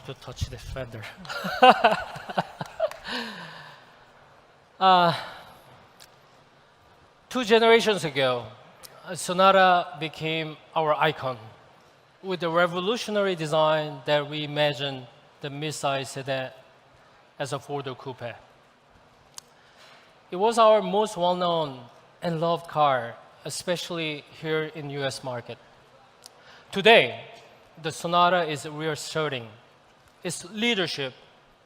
have to touch the fender. 2 generations ago, Sonata became our icon with the revolutionary design that reimagined the mid-size sedan as a four-door coupe. It was our most well-known and loved car, especially here in the US market. Today, the Sonata is reasserting its leadership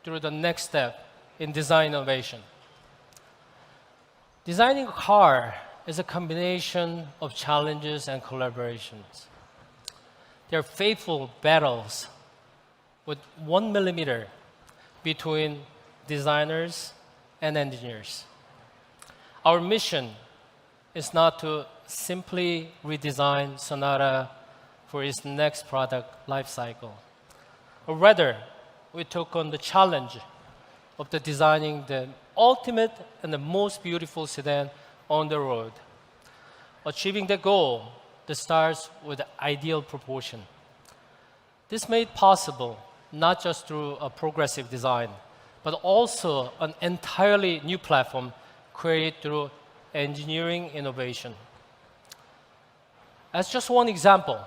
through the next step in design innovation. Designing a car is a combination of challenges and collaborations. They are faithful battles with 1 millimeter between designers and engineers. Our mission is not to simply redesign Sonata for its next product life cycle, or rather, we took on the challenge of designing the ultimate and the most beautiful sedan on the road. Achieving the goal that starts with ideal proportion. This made possible not just through a progressive design, but also an entirely new platform created through engineering innovation. As just one example,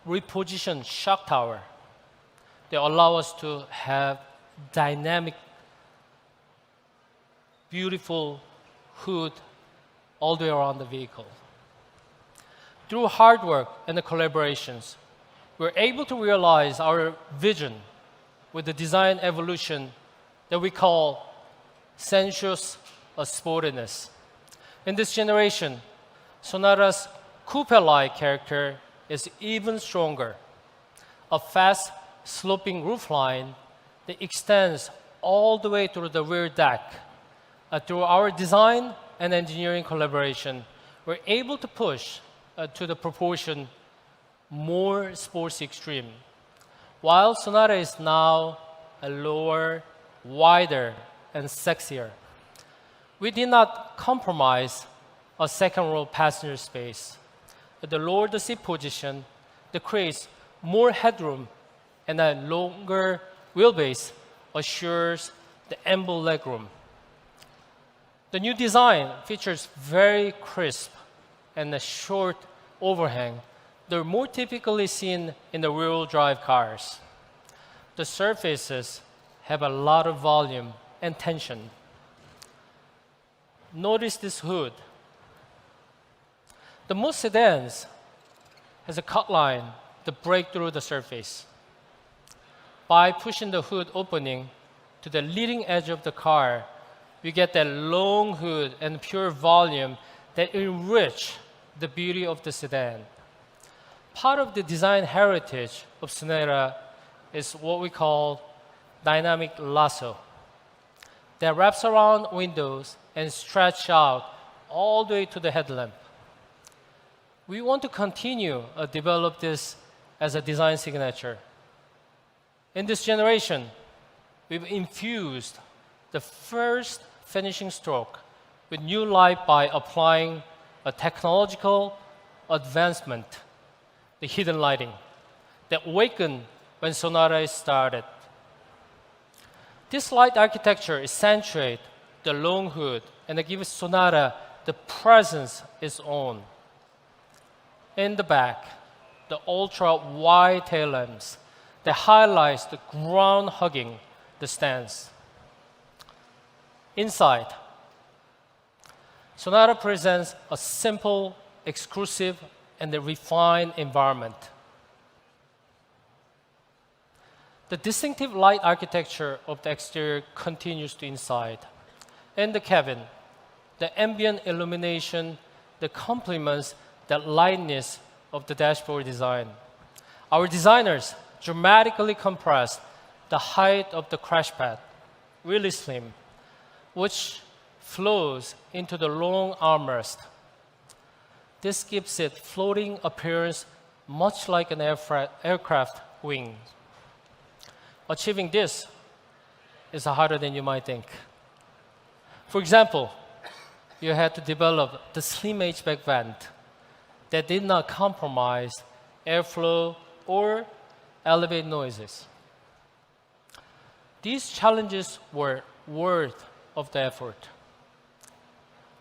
repositioned shock tower. They allow us to have dynamic, beautiful hood all the way around the vehicle. Through hard work and the collaborations, we're able to realize our vision with the design evolution that we call sensuous sportiness. In this generation, Sonata's coupe-like character is even stronger. A fast sloping roofline that extends all the way through the rear deck. Through our design and engineering collaboration, we're able to push to the proportion more sports extreme. While Sonata is now a lower, wider, and sexier, we did not compromise a second row passenger space. The lower the seat position, that creates more headroom, and a longer wheelbase assures the ample legroom. The new design features very crisp and a short overhang. They're more typically seen in the rear-wheel drive cars. The surfaces have a lot of volume and tension. Notice this hood. The most sedans has a cut line to break through the surface. By pushing the hood opening to the leading edge of the car, we get that long hood and pure volume that enrich the beauty of the sedan. Part of the design heritage of Sonata is what we call dynamic lasso that wraps around windows and stretch out all the way to the headlamp. We want to continue develop this as a design signature. In this generation, we've infused the first finishing stroke with new life by applying a technological advancement, the hidden lighting, that awakened when Sonata started. This light architecture accentuates the long hood and it gives Sonata the presence its own. In the back, the ultra-wide tail lamps that highlights the ground hugging the stance. Inside, Sonata presents a simple, exclusive, and a refined environment. The distinctive light architecture of the exterior continues to inside. In the cabin, the ambient illumination that complements the lightness of the dashboard design. Our designers dramatically compressed the height of the crash pad, really slim, which flows into the long armrest. This gives it floating appearance much like an aircraft wing. Achieving this is harder than you might think. For example, you had to develop the slim hatchback vent that did not compromise airflow or elevate noises. these challenges were worth of the effort,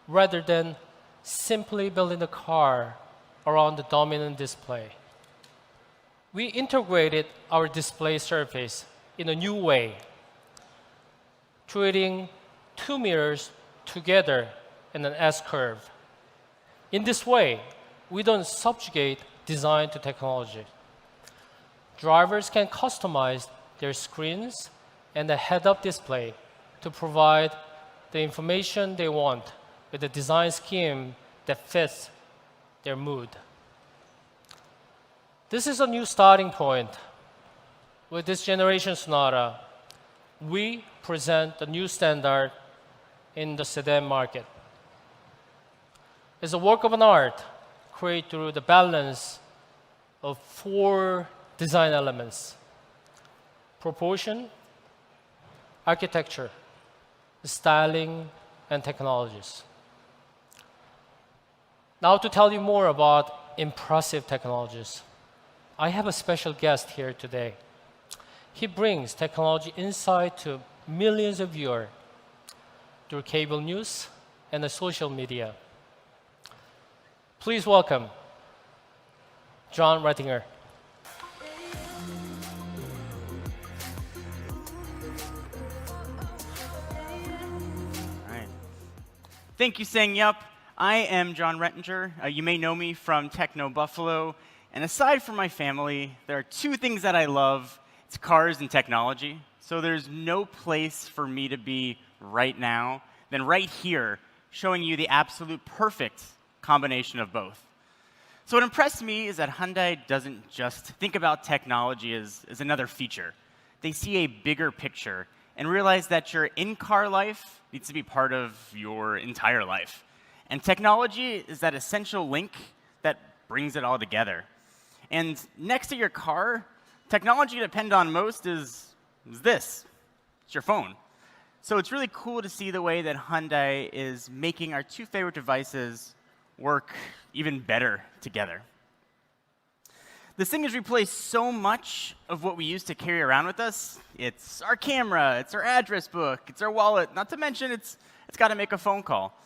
rather than simply building the car around the dominant display. We integrated our display surface in a new way, treating two mirrors together in an S-curve. In this way, we don't subjugate design to technology. Drivers can customize their screens and the head-up display to provide the information they want with a design scheme that fits their mood. This is a new starting point. With this generation Sonata, we present a new standard in the sedan market. It's a work of an art created through the balance of four design elements: proportion, architecture, styling, and technologies. Now to tell you more about impressive technologies, I have a special guest here today. He brings technology insight to millions of viewers through cable news and the social media. Please welcome John Rettinger. All right. Thank you, Sang Yup. I am John Rettinger. You may know me from Techno Buffalo. And aside from my family, there are two things that I love. It's cars and technology. So there's no place for me to be right now than right here, showing you the absolute perfect combination of both. So what impressed me is that Hyundai doesn't just think about technology as another feature. They see a bigger picture and realize that your in-car life needs to be part of your entire life. And technology is that essential link that brings it all together. And next to your car, technology you depend on most is this. It's your phone. So it's really cool to see the way that Hyundai is making our two favorite devices work even better together. This thing has replaced so much of what we used to carry around with us. It's our camera, it's our address book, it's our wallet, not to mention it's got to make a phone call.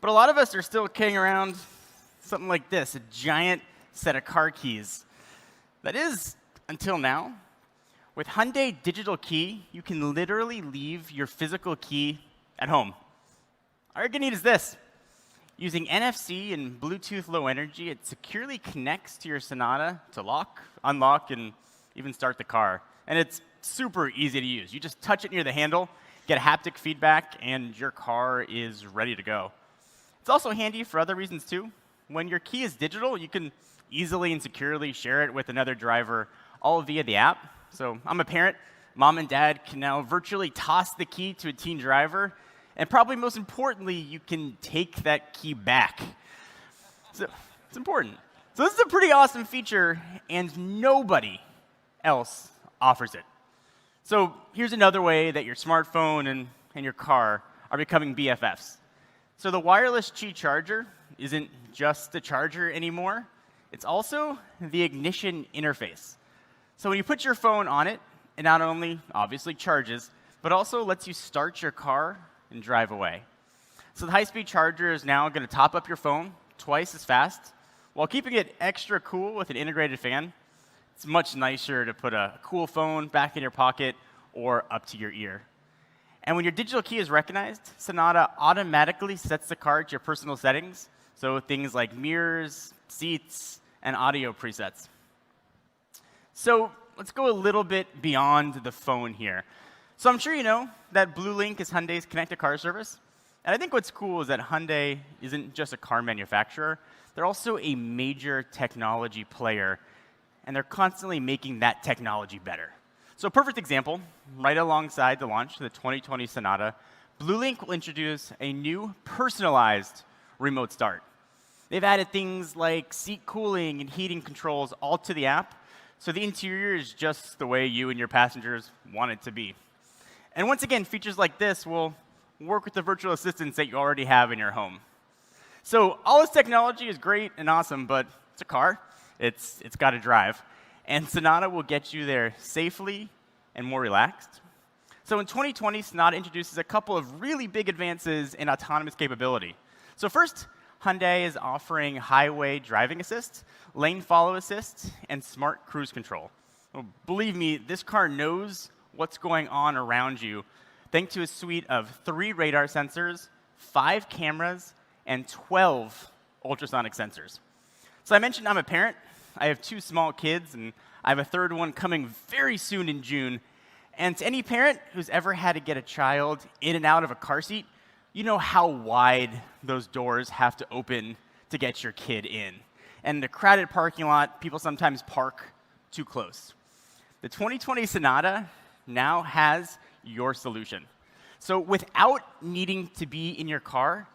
But a lot of us are still carrying around something like this, a giant set of car keys. That is, until now. With Hyundai Digital Key, you can literally leave your physical key at home. All you're going to need is this. Using NFC and Bluetooth Low Energy, it securely connects to your Sonata to lock, unlock, and even start the car. And it's super easy to use. You just touch it near the handle, get haptic feedback, and your car is ready to go. It's also handy for other reasons, too. When your key is digital, you can easily and securely share it with another driver, all via the app. So I'm a parent. Mom and dad can now virtually toss the key to a teen driver. And probably most importantly, you can take that key back. So it's important. So this is a pretty awesome feature, and nobody else offers it. So here's another way that your smartphone and your car are becoming BFFs. So the wireless Qi charger isn't just a charger anymore. It's also the ignition interface. So when you put your phone on it, it not only obviously charges, but also lets you start your car and drive away. So the high-speed charger is now going to top up your phone twice as fast, while keeping it extra cool with an integrated fan. It's much nicer to put a cool phone back in your pocket or up to your ear. And when your digital key is recognized, Sonata automatically sets the car to your personal settings, so things like mirrors, seats, and audio presets. So let's go a little bit beyond the phone here. So I'm sure you know that BlueLink is Hyundai's connected car service. And I think what's cool is that Hyundai isn't just a car manufacturer. They're also a major technology player, and they're constantly making that technology better. So a perfect example, right alongside the launch of the 2020 Sonata, BlueLink will introduce a new personalized remote start. They've added things like seat cooling and heating controls all to the app, so the interior is just the way you and your passengers want it to be. And once again, features like this will work with the virtual assistants that you already have in your home. So all this technology is great and awesome, but it's a car. It's got to drive. And Sonata will get you there safely and more relaxed. So in 2020, Sonata introduces a couple of really big advances in autonomous capability. So first, Hyundai is offering highway driving assist, lane follow assist, and smart cruise control. Well, believe me, this car knows what's going on around you thanks to a suite of 3 radar sensors, 5 cameras, and 12 ultrasonic sensors. So I mentioned I'm a parent. I have 2 small kids, and I have a 3rd one coming very soon in June. And to any parent who's ever had to get a child in and out of a car seat, you know how wide those doors have to open to get your kid in. And in a crowded parking lot, people sometimes park too close. The 2020 Sonata now has your solution. So without needing to be in your car,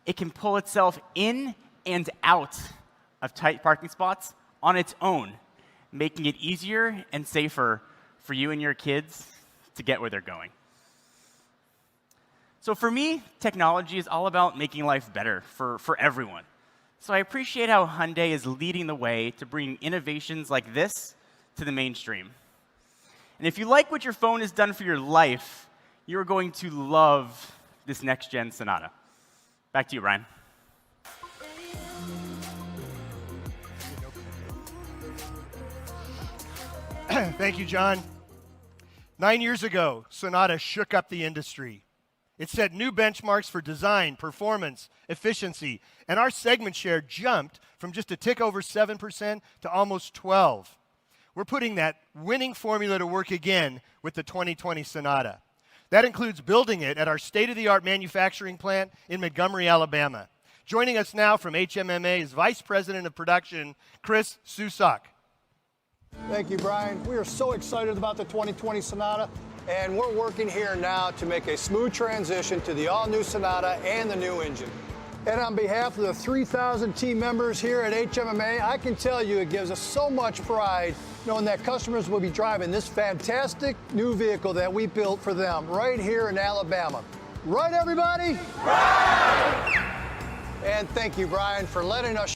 it can pull itself in and out of tight parking spots on its own, making it easier and safer for you and your kids to get where they're going. So for me, technology is all about making life better for everyone. So I appreciate how Hyundai is leading the way to bring innovations like this to the mainstream. And if you like what your phone has done for your life, you're going to love this next-gen Sonata. Back to you, Ryan. Thank you, John. 9 years ago, Sonata shook up the industry. It set new benchmarks for design, performance, efficiency, and our segment share jumped from just a tick over 7% to almost 12%. We're putting that winning formula to work again with the 2020 Sonata. That includes building it at our state-of-the-art manufacturing plant in Montgomery, Alabama. Joining us now from HMMA is Vice President of Production, Chris Susak. Thank you, Brian. We are so excited about the 2020 Sonata, and we're working here now to make a smooth transition to the all-new Sonata and the new engine. And on behalf of the 3,000 team members here at HMMA, I can tell you it gives us so much pride knowing that customers will be driving this fantastic new vehicle that we built for them right here in Alabama. Right, everybody? Right! And thank you, Brian, for letting us